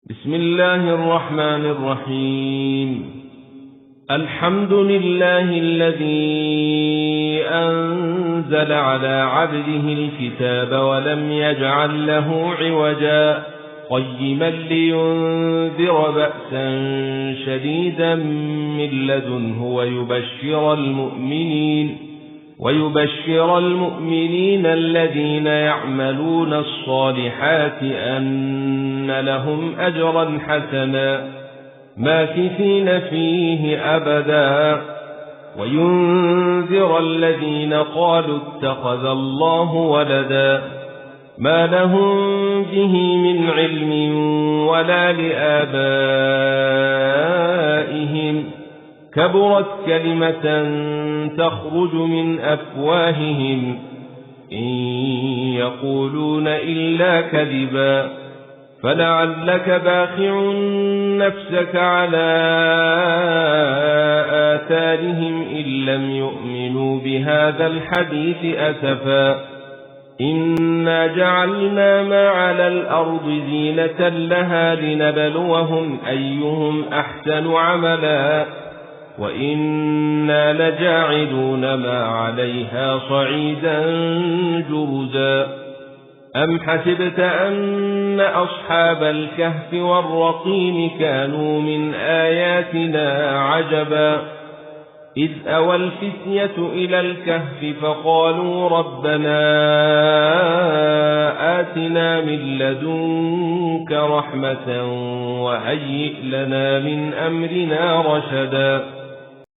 بسم الله الرحمن الرحيم. الحمد لله الذي أنزل على عبده الكتاب ولم يجعل له عوجا قيما لينذر بأسا شديدا من لدنه ويبشر المؤمنين الذين يعملون الصالحات أن لهم أجرا حسنا ماكثين فيه أبدا وينذر الذين قالوا اتخذ الله ولدا ما لهم به من علم ولا لآبائهم كبرت كلمة تخرج من أفواههم إن يقولون إلا كذبا فلعلك باخع نفسك على آثارهم إن لم يؤمنوا بهذا الحديث أسفا إنا جعلنا ما على الأرض زينة لها لنبلوهم أيهم أحسن عملا وإنا لجاعلون ما عليها صعيدا جرزا أم حسبت أن أصحاب الكهف والرقيم كانوا من آياتنا عجبا إذ أوى الفتية إلى الكهف فقالوا ربنا آتنا من لدنك رحمة وهيئ لنا من أمرنا رشدا